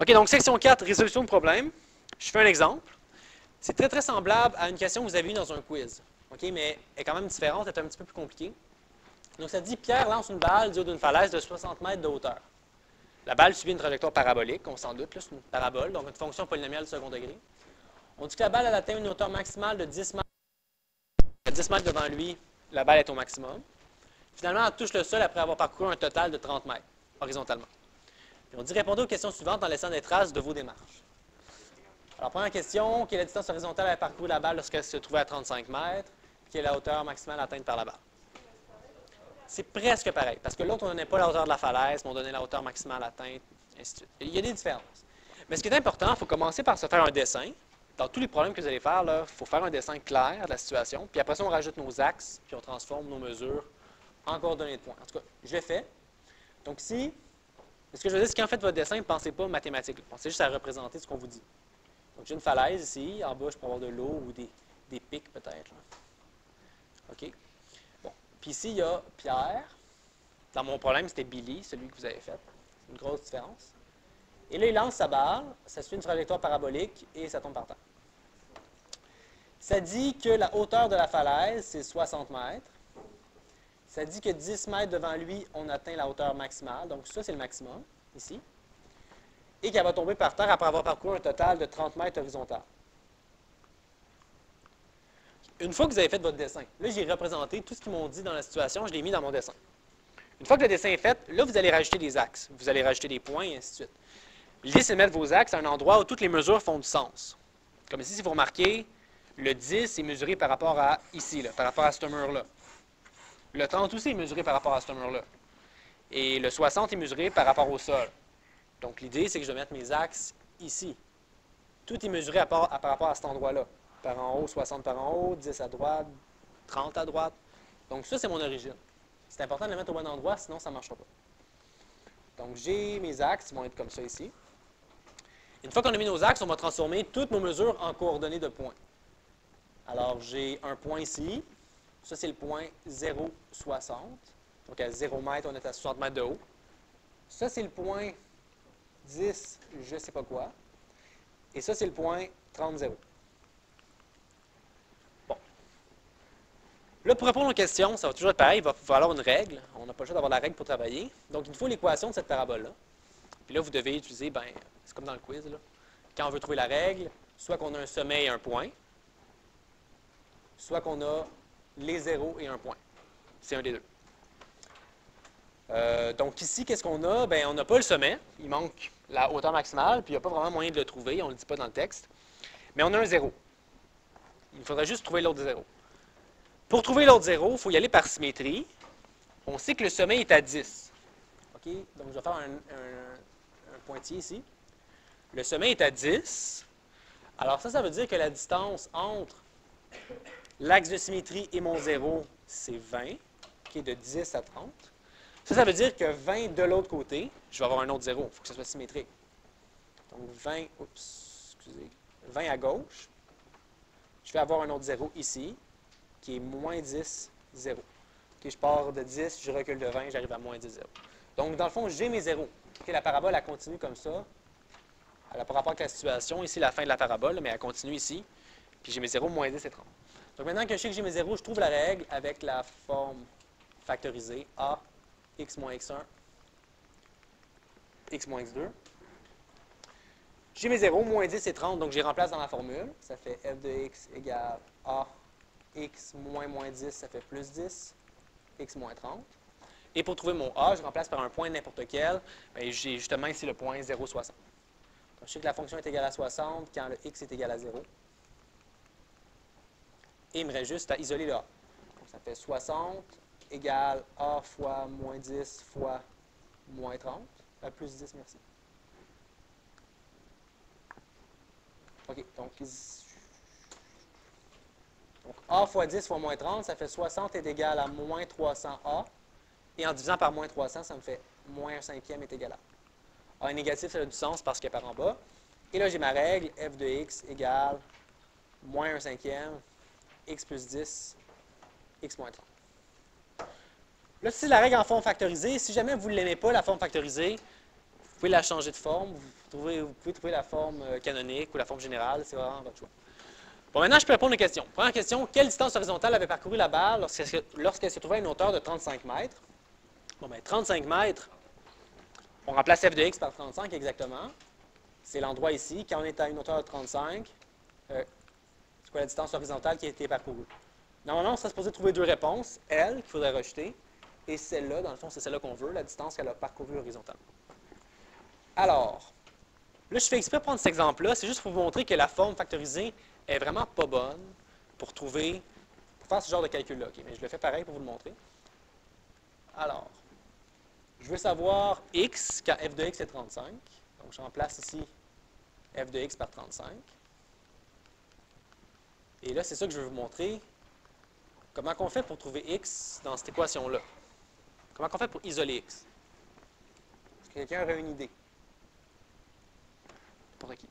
OK, donc section 4, résolution de problème. Je fais un exemple. C'est très, très semblable à une question que vous avez eue dans un quiz. OK, mais elle est quand même différente, elle est un petit peu plus compliquée. Donc, ça dit Pierre lance une balle du haut d'une falaise de 60 mètres de hauteur. La balle subit une trajectoire parabolique, on s'en doute, c'est une parabole, donc une fonction polynomiale de second degré. On dit que la balle elle atteint une hauteur maximale de 10 mètres. À 10 mètres devant lui, la balle est au maximum. Finalement, elle touche le sol après avoir parcouru un total de 30 mètres, horizontalement. Puis on dit répondez aux questions suivantes en laissant des traces de vos démarches. Alors, première question, quelle est la distance horizontale à parcourir la balle lorsqu'elle se trouvait à 35 mètres? Quelle est la hauteur maximale atteinte par la balle? C'est presque pareil, parce que l'autre, on ne donnait pas la hauteur de la falaise, mais on donnait la hauteur maximale atteinte, ainsi de suite. Il y a des différences. Mais ce qui est important, il faut commencer par se faire un dessin. Dans tous les problèmes que vous allez faire, il faut faire un dessin clair de la situation, puis après ça, on rajoute nos axes, puis on transforme nos mesures en coordonnées de points. En tout cas, je l'ai fait. Donc ici, ce que je veux dire, c'est qu'en fait, votre dessin, ne pensez pas mathématiques. Pensez juste à représenter ce qu'on vous dit. Donc, j'ai une falaise ici. En bas, je peux avoir de l'eau ou des pics, peut-être. OK. Bon. Puis ici, il y a Pierre. Dans mon problème, c'était Billy, celui que vous avez fait. C'est une grosse différence. Et là, il lance sa balle. Ça suit une trajectoire parabolique et ça tombe par terre. Ça dit que la hauteur de la falaise, c'est 60 mètres. Ça dit que 10 mètres devant lui, on atteint la hauteur maximale. Donc, ça, c'est le maximum, ici. Et qu'elle va tomber par terre après avoir parcouru un total de 30 mètres horizontal. Une fois que vous avez fait votre dessin, là, j'ai représenté tout ce qu'ils m'ont dit dans la situation, je l'ai mis dans mon dessin. Une fois que le dessin est fait, là, vous allez rajouter des axes. Vous allez rajouter des points, et ainsi de suite. L'idée, c'est de mettre vos axes à un endroit où toutes les mesures font du sens. Comme ici, si vous remarquez, le 10 est mesuré par rapport à ici, là, par rapport à ce mur-là. Le 30 aussi est mesuré par rapport à ce mur-là. Et le 60 est mesuré par rapport au sol. Donc, l'idée, c'est que je vais mettre mes axes ici. Tout est mesuré par rapport à cet endroit-là. Par en haut, 60 par en haut, 10 à droite, 30 à droite. Donc, ça, c'est mon origine. C'est important de le mettre au bon endroit, sinon ça ne marchera pas. Donc, j'ai mes axes qui vont être comme ça ici. Une fois qu'on a mis nos axes, on va transformer toutes nos mesures en coordonnées de points. Alors, j'ai un point ici. Ça, c'est le point 0,60. Donc, à 0 mètres, on est à 60 mètres de haut. Ça, c'est le point 10, je ne sais pas quoi. Et ça, c'est le point 30, 0. Bon. Là, pour répondre aux questions, ça va toujours être pareil. Il va falloir une règle. On n'a pas le choix d'avoir la règle pour travailler. Donc, il nous faut l'équation de cette parabole-là. Puis là, vous devez utiliser, c'est comme dans le quiz, là. Quand on veut trouver la règle, soit qu'on a un sommet et un point, soit qu'on a les zéros et un point. C'est un des deux. Donc ici, qu'est-ce qu'on a? Bien, on n'a pas le sommet. Il manque la hauteur maximale, puis il n'y a pas vraiment moyen de le trouver. On ne le dit pas dans le texte. Mais on a un zéro. Il faudrait juste trouver l'autre zéro. Pour trouver l'autre zéro, il faut y aller par symétrie. On sait que le sommet est à 10. OK? Donc, je vais faire un pointillé ici. Le sommet est à 10. Alors, ça veut dire que la distance entre l'axe de symétrie et mon zéro, c'est 20, qui est de 10 à 30. Ça veut dire que 20 de l'autre côté, je vais avoir un autre zéro. Il faut que ce soit symétrique. Donc, 20 à gauche. Je vais avoir un autre zéro ici, qui est moins 10, 0. Okay, je pars de 10, je recule de 20, j'arrive à moins 10, 0. Donc, dans le fond, j'ai mes zéros. Okay, la parabole, elle continue comme ça. Elle n'a pas rapport avec la situation. Ici, la fin de la parabole, mais elle continue ici. Puis j'ai mes zéros, moins 10 et 30. Donc, maintenant que je sais que j'ai mes zéros, je trouve la règle avec la forme factorisée A, x moins x1, x moins x2. J'ai mes zéros, moins 10 et 30, donc je les remplace dans la formule. Ça fait f de x égale a, x moins 10, ça fait plus 10, x moins 30. Et pour trouver mon a, je remplace par un point n'importe quel. J'ai justement ici le point 0,60. Donc, je sais que la fonction est égale à 60 quand le x est égal à 0. Et il me reste juste à isoler le a. Donc, ça fait 60 égale a fois moins 10 fois moins 30. Plus 10, merci. OK, donc A fois 10 fois moins 30, ça fait 60 est égal à moins 300A. Et en divisant par moins 300, ça me fait moins 1 cinquième est égal à A. A est négatif, ça a du sens parce qu'il est par en bas. Et là, j'ai ma règle, f de x égale moins 1 cinquième, x plus 10, x moins 30. Là, c'est la règle en forme factorisée. Si jamais vous ne l'aimez pas, la forme factorisée, vous pouvez la changer de forme, vous pouvez trouver la forme canonique ou la forme générale, c'est vraiment votre choix. Bon, maintenant, je peux répondre aux questions. Première question, quelle distance horizontale avait parcouru la balle lorsqu'elle se trouvait à une hauteur de 35 mètres? Bon, bien, 35 mètres, on remplace f de x par 35 exactement. C'est l'endroit ici. Quand on est à une hauteur de 35, c'est quoi la distance horizontale qui a été parcourue? Normalement, on serait supposé trouver deux réponses. Elle, qu'il faudrait rejeter, et celle-là, dans le fond, c'est celle-là qu'on veut, la distance qu'elle a parcourue horizontalement. Alors, là, je fais exprès de prendre cet exemple-là, c'est juste pour vous montrer que la forme factorisée est vraiment pas bonne pour faire ce genre de calcul-là. Okay? Mais je le fais pareil pour vous le montrer. Alors, je veux savoir x quand f de x est 35. Donc, je remplace ici f de x par 35. Et là, c'est ça que je veux vous montrer. Comment on fait pour trouver x dans cette équation-là? Comment on fait pour isoler x? Est-ce que quelqu'un aurait une idée? Pour qui?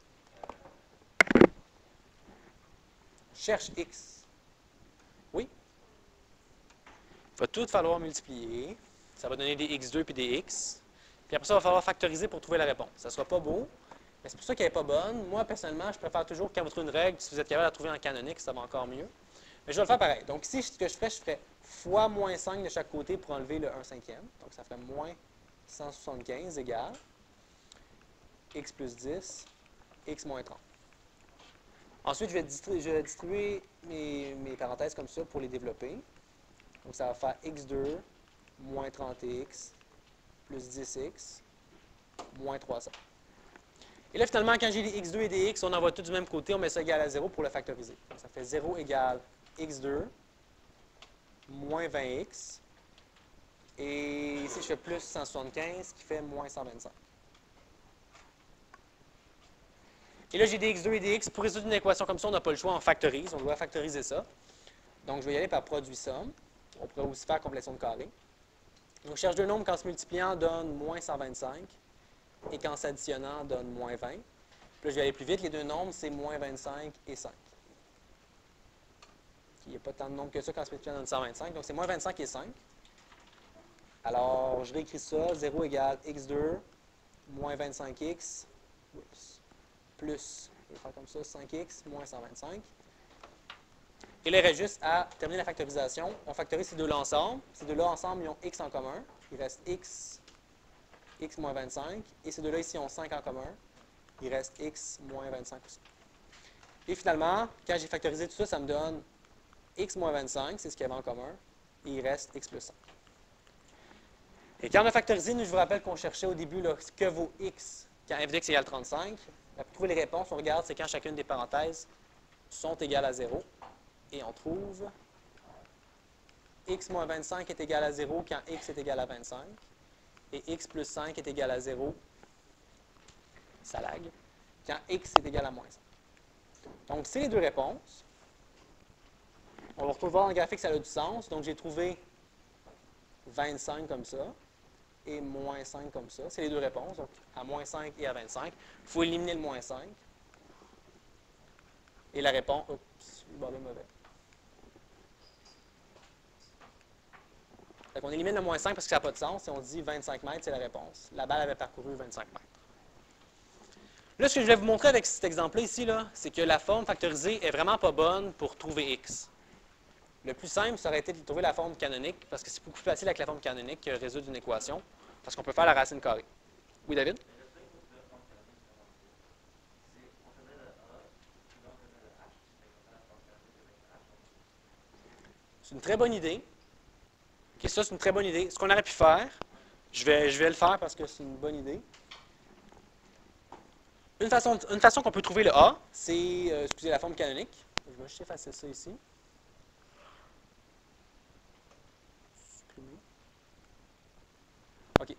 Cherche x. Oui? Il va tout falloir multiplier. Ça va donner des x2 puis des x. Puis après ça, il va falloir factoriser pour trouver la réponse. Ça ne sera pas beau, mais c'est pour ça qu'elle n'est pas bonne. Moi, personnellement, je préfère toujours quand vous trouvez une règle, si vous êtes capable de la trouver en canonique, ça va encore mieux. Mais je vais le faire pareil. Donc ici, ce que je ferais fois moins 5 de chaque côté pour enlever le 1/5. Donc ça ferait moins 175 égale x plus 10, x moins 30. Ensuite, je vais distribuer mes parenthèses comme ça pour les développer. Donc ça va faire x2 moins 30x plus 10x moins 300. Et là, finalement, quand j'ai les x2 et des x, on envoie tout du même côté, on met ça égal à 0 pour le factoriser. Donc ça fait 0 égale x2 moins 20x. Et ici, je fais plus 175 qui fait moins 125. Et là, j'ai des x2 et des x. Pour résoudre une équation comme ça, on n'a pas le choix, on factorise. On doit factoriser ça. Donc, je vais y aller par produit somme. On pourrait aussi faire complétion de carré. Donc, je cherche deux nombres qu'en se multipliant donne moins 125 et qu'en s'additionnant donne moins 20. Puis là, je vais aller plus vite. Les deux nombres, c'est moins 25 et 5. Il n'y a pas tant de nombres que ça quand on se multiplie donne 125. Donc, c'est moins 25 et 5. Alors, je réécris ça. 0 égale x2 moins 25x plus, je vais faire comme ça, 5x moins 125. Et là, il reste juste à terminer la factorisation. On factorise ces deux-là ensemble. Ces deux-là ensemble, ils ont x en commun. Il reste x moins 25. Et ces deux-là ici ont 5 en commun. Il reste x moins 25 aussi. Et finalement, quand j'ai factorisé tout ça, ça me donne x moins 25, c'est ce qu'il y avait en commun. Et il reste x plus 5. Et quand on a factorisé, nous, je vous rappelle qu'on cherchait au début là, que vaut x quand f de x égale 35. Pour trouver les réponses, on regarde, c'est quand chacune des parenthèses sont égales à 0. Et on trouve x moins 25 est égal à 0 quand x est égal à 25. Et x plus 5 est égal à 0, ça lag, quand x est égal à moins 5. Donc, c'est les deux réponses. On va retrouver dans le graphique, ça a du sens. Donc, j'ai trouvé 25 comme ça et moins 5 comme ça. C'est les deux réponses, donc à moins 5 et à 25. Il faut éliminer le moins 5. Et la réponse... Oups, le bordel mauvais. Donc, on élimine le moins 5 parce que ça n'a pas de sens. Et on dit 25 mètres, c'est la réponse. La balle avait parcouru 25 mètres. Là, ce que je vais vous montrer avec cet exemple-là ici, c'est que la forme factorisée est vraiment pas bonne pour trouver x. Le plus simple, ça aurait été de trouver la forme canonique, parce que c'est beaucoup plus facile avec la forme canonique que résoudre une équation, parce qu'on peut faire la racine carrée. Oui, David? C'est une très bonne idée. OK, ça, c'est une très bonne idée. Ce qu'on aurait pu faire, je vais le faire parce que c'est une bonne idée. Une façon qu'on peut trouver le A, c'est, excusez, la forme canonique. Je vais juste effacer ça ici. OK.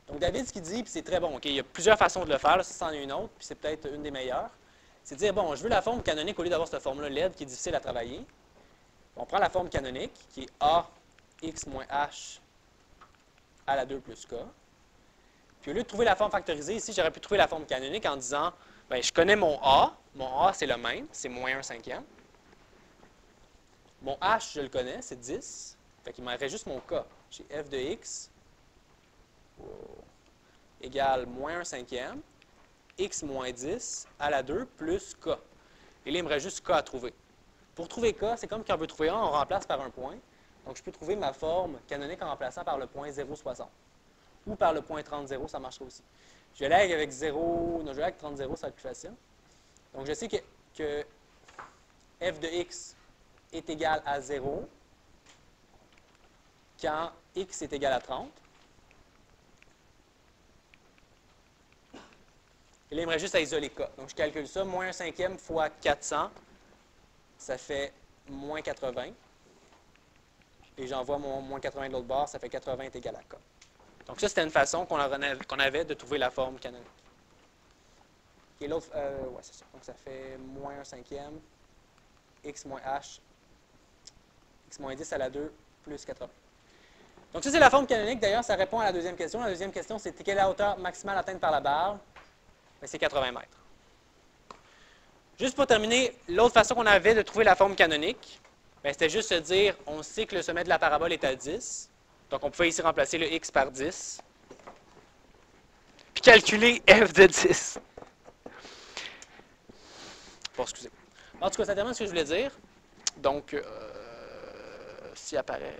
Donc, David, ce qu'il dit, puis c'est très bon. OK, il y a plusieur façons de le faire. Là, ça, c'en est une autre, puis c'est peut-être une des meilleures. C'est de dire, bon, je veux la forme canonique au lieu d'avoir cette forme-là LED qui est difficile à travailler. On prend la forme canonique, qui est A x moins h à la 2 plus k. Puis au lieu de trouver la forme factorisée, ici, j'aurais pu trouver la forme canonique en disant, bien, je connais mon A. Mon A, c'est le même, c'est moins 1/5. Mon h, je le connais, c'est 10. Fait qu'il me reste juste mon k. J'ai f de x. Wow. égale moins 1/5, x moins 10 à la 2 plus k. Et là, il me reste juste k à trouver. Pour trouver k, c'est comme quand on veut trouver 1, on remplace par un point. Donc, je peux trouver ma forme canonique en remplaçant par le point 0,60. Ou par le point 30,0, ça marchera aussi. Je vais aller avec 0, non, je vais aller avec 30,0, ça va être plus facile. Donc, je sais que f de x est égal à 0 quand x est égal à 30. Et là, il me reste juste à isoler k. Donc, je calcule ça. Moins 1/5 fois 400, ça fait moins 80. Et j'envoie mon moins 80 de l'autre bord, ça fait 80 est égal à k. Donc, ça, c'était une façon qu'on avait de trouver la forme canonique. Et l'autre, ouais, c'est ça. Donc, ça fait moins 1/5, x moins h, x moins 10 à la 2, plus 80. Donc, ça, c'est la forme canonique. D'ailleurs, ça répond à la deuxième question. La deuxième question, c'est quelle est la hauteur maximale atteinte par la barre? C'est 80 mètres. Juste pour terminer, l'autre façon qu'on avait de trouver la forme canonique, c'était juste se dire, on sait que le sommet de la parabole est à 10. Donc, on pouvait ici remplacer le x par 10. Puis calculer f de 10. Bon, excusez. En tout cas, ça termine ce que je voulais dire. Donc, s'il apparaît...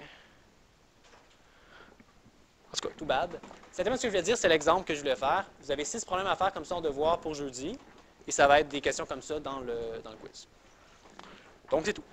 En tout cas, tout bad. Ça termine ce que je voulais dire, c'est l'exemple que je voulais faire. Vous avez 6 problèmes à faire comme ça en devoir pour jeudi. Et ça va être des questions comme ça dans le quiz. Donc, c'est tout.